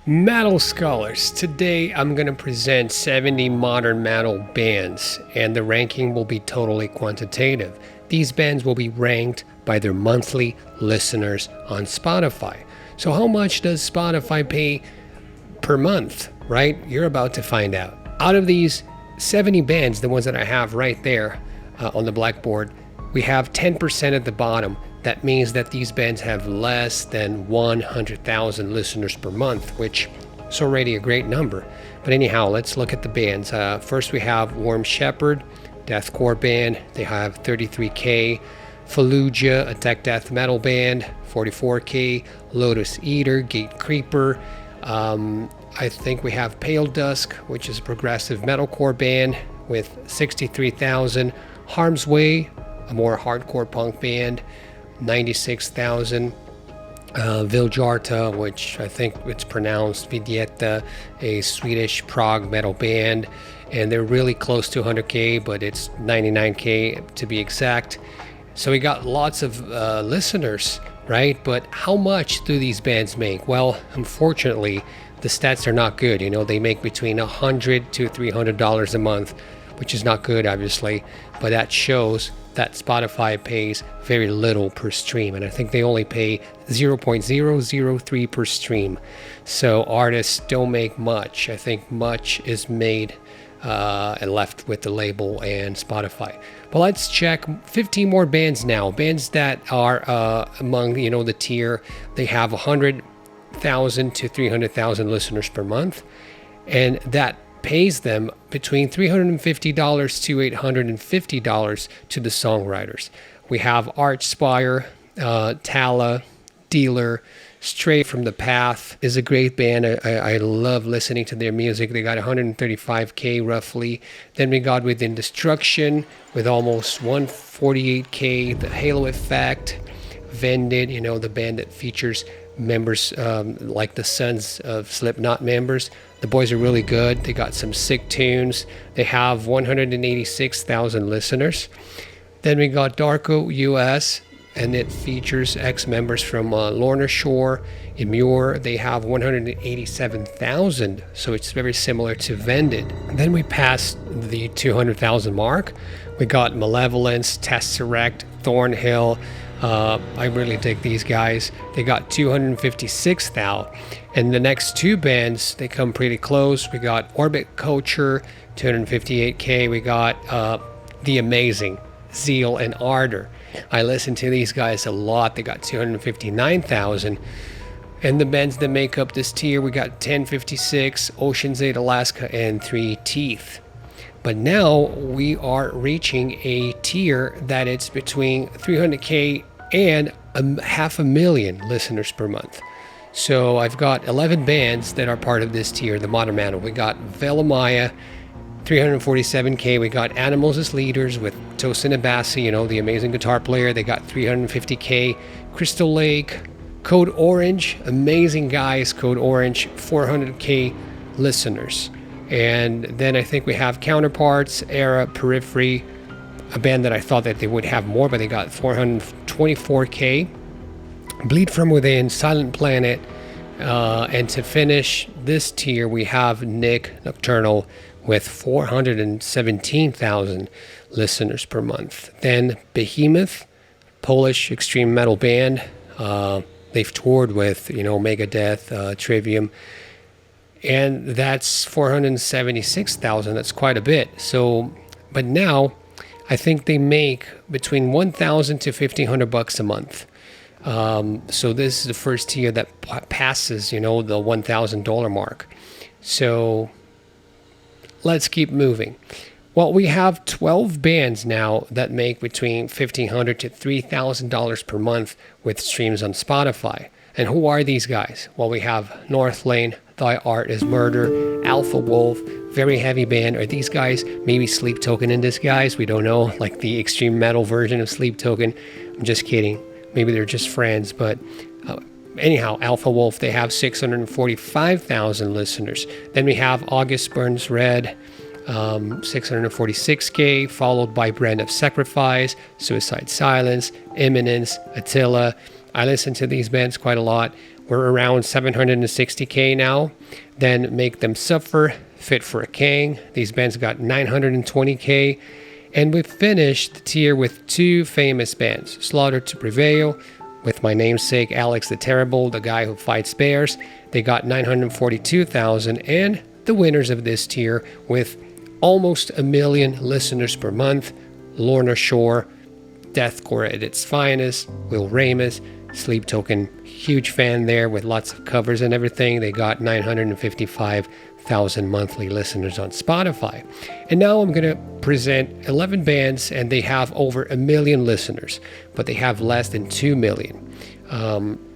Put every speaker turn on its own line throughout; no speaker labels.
Metal Scholars. Today I'm going to present 70 modern metal bands, and the ranking will be totally quantitative. These bands will be ranked by their monthly listeners on Spotify. So how much does Spotify pay per month, right? You're about to find out. Out of these 70 bands, the ones that I have right there on the blackboard, we have 10% at the bottom. That means that these bands have less than 100,000 listeners per month, which is already a great number. But anyhow, let's look at the bands. First, we have Worm Shepherd, deathcore band. They have 33K. Fallujah, a tech death metal band, 44K. Lotus Eater, Gate Creeper. I think we have Pale Dusk, which is a progressive metalcore band with 63,000. Harm's Way, a more hardcore punk band, 96,000. Viljarta, which I think it's pronounced Vidietta, a Swedish prog metal band, and they're really close to 100K, but it's 99K to be exact. So we got lots of listeners, right? But how much do these bands make? Well, unfortunately, the stats are not good. You know, they make between $100 to $300 a month, which is not good, obviously, but that shows that Spotify pays very little per stream, and I think they only pay 0.003 per stream. So artists don't make much. I think much is made and left with the label and Spotify. But let's check 15 more bands now. Bands that are among, the tier. They have 100,000 to 300,000 listeners per month, and that pays them between $350 to $850 to the songwriters. We have Archspire, Tala, Dealer. Stray from the Path is a great band. I love listening to their music. They got 135K roughly. Then we got Within Destruction with almost 148K. The Halo Effect, Vended, the band that features members like the Sons of Slipknot members. The boys are really good. They got some sick tunes. They have 186,000 listeners. Then we got Darko US, and it features ex-members from Lorna Shore, Emmure. They have 187,000, so it's very similar to Vended. And then we passed the 200,000 mark. We got Malevolence, Tesseract, Thornhill. I really dig these guys. They got 256,000. And the next two bands, they come pretty close. We got Orbit Culture, 258K. We got The Amazing, Zeal, and Ardor. I listen to these guys a lot. They got 259,000. And the bands that make up this tier, we got 1056, Ocean's 8 Alaska, and Three Teeth. But now we are reaching a tier that it's between 300K and 500,000 listeners per month. So I've got 11 bands that are part of this tier, the modern metal. We got Velamaya, 347K. We got Animals as leaders with Tosin Abasi, the amazing guitar player. They got 350K. Crystal Lake, Code Orange, amazing guys, Code Orange, 400K listeners. And then I think we have Counterparts, Erra, Periphery, a band that I thought that they would have more, but they got 424K. Bleed From Within, Silent Planet, and to finish this tier, we have Nocturnal with 417,000 listeners per month. Then Behemoth, Polish extreme metal band. They've toured with, Megadeth, Trivium, and that's 476,000. That's quite a bit. So, but now I think they make between $1,000 to $1,500 a month. So this is the first tier that passes, the $1,000 mark. So let's keep moving. Well, we have 12 bands now that make between $1,500 to $3,000 per month with streams on Spotify. And who are these guys? Well, we have Northlane, Thy Art is Murder, Alpha Wolf, very heavy band. Are these guys maybe Sleep Token in disguise? We don't know, like the extreme metal version of Sleep Token. I'm just kidding. Maybe they're just friends, but anyhow, Alpha Wolf, they have 645,000 listeners. Then we have August Burns Red, 646K, followed by Brand of Sacrifice, Suicide Silence, Imminence, Attila. I listen to these bands quite a lot. We're around 760k now. Then Make Them Suffer, Fit for a King. These bands got 920k. And we finished the tier with two famous bands, Slaughter to Prevail, with my namesake Alex the Terrible, the guy who fights bears. They got 942,000, and the winners of this tier with almost 1 million listeners per month, Lorna Shore, deathcore at its finest, Will Ramus, Sleep Token, huge fan there with lots of covers and everything. They got 955,000 monthly listeners on Spotify. And now I'm going to present 11 bands, and they have over 1 million listeners, but they have less than 2 million.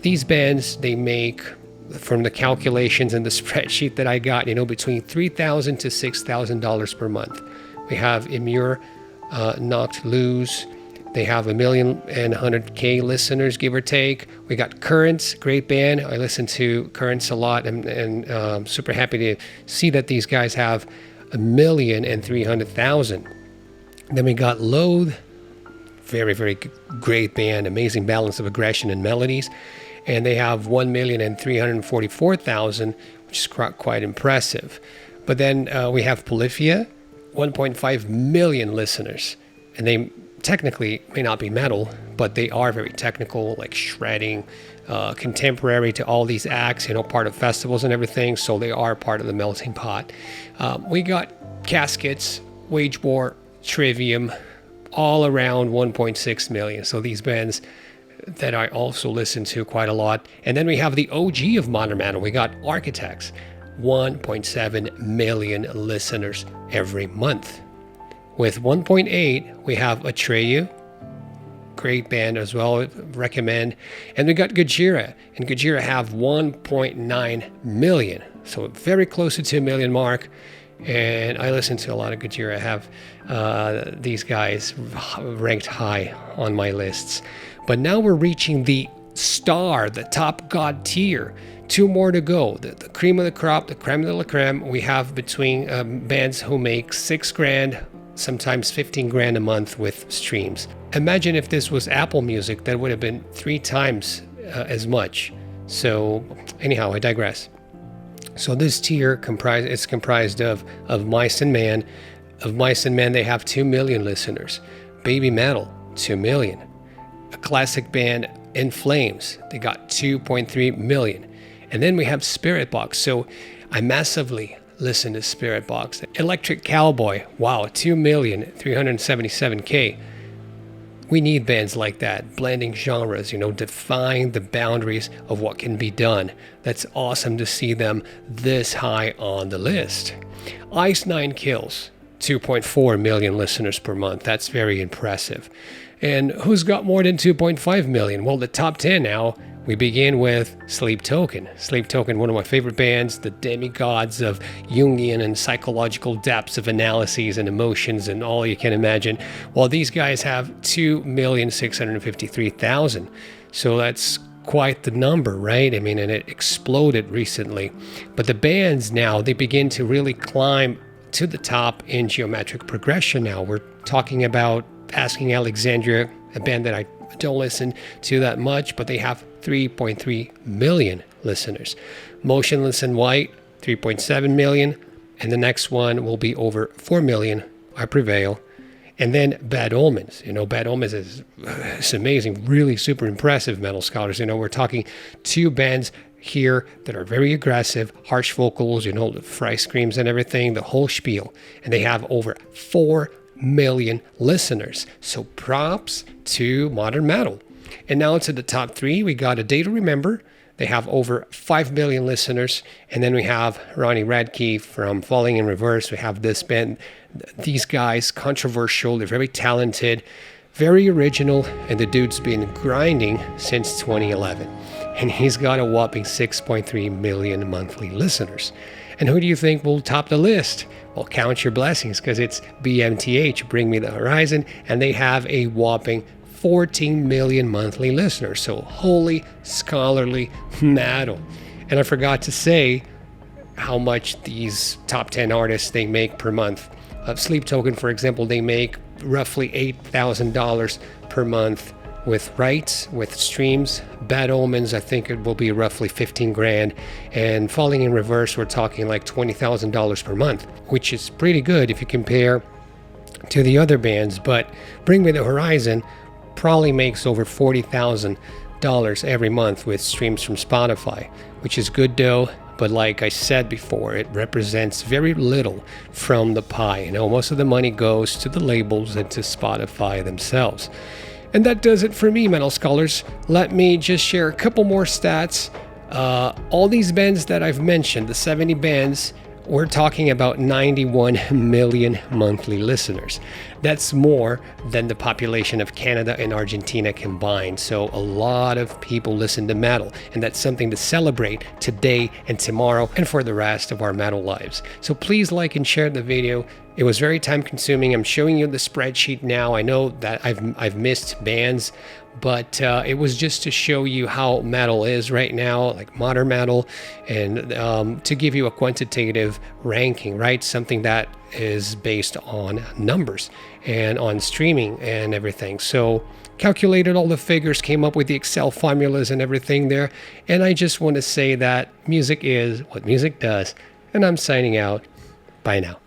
These bands, they make, from the calculations and the spreadsheet that I got, between $3,000 to $6,000 per month. We have Emmure, Nocturnal. They have 1,100,000 listeners, give or take. We got Currents, great band. I listen to Currents a lot, and super happy to see that these guys have 1,300,000. Then we got Loathe, very, very great band, amazing balance of aggression and melodies. And they have 1,344,000, which is quite impressive. But then we have Polyphia, 1.5 million listeners. And they technically may not be metal, but they are very technical, like shredding, contemporary to all these acts, part of festivals and everything. So they are part of the melting pot. We got Caskets, Wage War, Trivium, all around 1.6 million. So these bands that I also listen to quite a lot. And then we have the OG of modern metal. We got Architects, 1.7 million listeners every month. With 1.8, we have Atreyu, great band as well, recommend. And we got Gojira, and Gojira have 1.9 million, so very close to 2 million mark. And I listen to a lot of Gojira. I have these guys ranked high on my lists. But now we're reaching the star, the top god tier. 2 more to go. The cream of the crop, the creme de la creme. We have between bands who make $6,000, sometimes $15,000 a month with streams. Imagine if this was Apple Music, that would have been 3 times as much. So anyhow, I digress. So this tier is comprised of Mice and Man. Of Mice and Man, they have 2 million listeners. Babymetal, 2 million. A classic band, In Flames, they got 2.3 million. And then we have Spiritbox. So I massively listen to Spiritbox. Electric Callboy, wow, 2,377,000. We need bands like that, blending genres, defying the boundaries of what can be done. That's awesome to see them this high on the list. Ice 9 Kills, 2.4 million listeners per month. That's very impressive. And who's got more than 2.5 million? Well, the top 10 now. We begin with Sleep Token. Sleep Token, one of my favorite bands, the demigods of Jungian and psychological depths of analyses and emotions and all you can imagine. Well, these guys have 2,653,000. So that's quite the number, right? And it exploded recently. But the bands now, they begin to really climb to the top in geometric progression now. We're talking about Asking Alexandria, a band that I don't listen to that much, but they have 3.3 million listeners. Motionless and White, 3.7 million. And the next one will be over 4 million, I Prevail. And then Bad Omens. Bad Omens is it's amazing, really super impressive metal scholars. We're talking 2 bands here that are very aggressive, harsh vocals, the fry screams and everything, the whole spiel. And they have over 4 million listeners. So props to modern metal. And now to the top 3, we got A Day to Remember. They have over 5 million listeners. And then we have Ronnie Radke from Falling in Reverse. We have this band. These guys, controversial. They're very talented, very original. And the dude's been grinding since 2011. And he's got a whopping 6.3 million monthly listeners. And who do you think will top the list? Well, count your blessings, because it's BMTH, Bring Me the Horizon, and they have a whopping 14 million monthly listeners. So holy scholarly metal. And I forgot to say how much these top 10 artists they make per month. Sleep Token, for example, they make roughly $8,000 per month. with rights, with streams. Bad Omens, I think it will be roughly 15 grand. And Falling in Reverse, we're talking like $20,000 per month, which is pretty good if you compare to the other bands. But Bring Me the Horizon probably makes over $40,000 every month with streams from Spotify, which is good though. But like I said before, it represents very little from the pie. You know, most of the money goes to the labels and to Spotify themselves. And that does it for me, Metal Scholars. Let me just share a couple more stats. All these bands that I've mentioned, the 70 bands, we're talking about 91 million monthly listeners. That's more than the population of Canada and Argentina combined. So a lot of people listen to metal, and that's something to celebrate today and tomorrow and for the rest of our metal lives. So please like and share the video. It was very time consuming. I'm showing you the spreadsheet now. I know that I've missed bands, but it was just to show you how metal is right now, like modern metal, and to give you a quantitative ranking, right? Something that is based on numbers and on streaming and everything. So calculated all the figures, came up with the Excel formulas and everything there. And I just want to say that music is what music does. And I'm signing out. Bye now.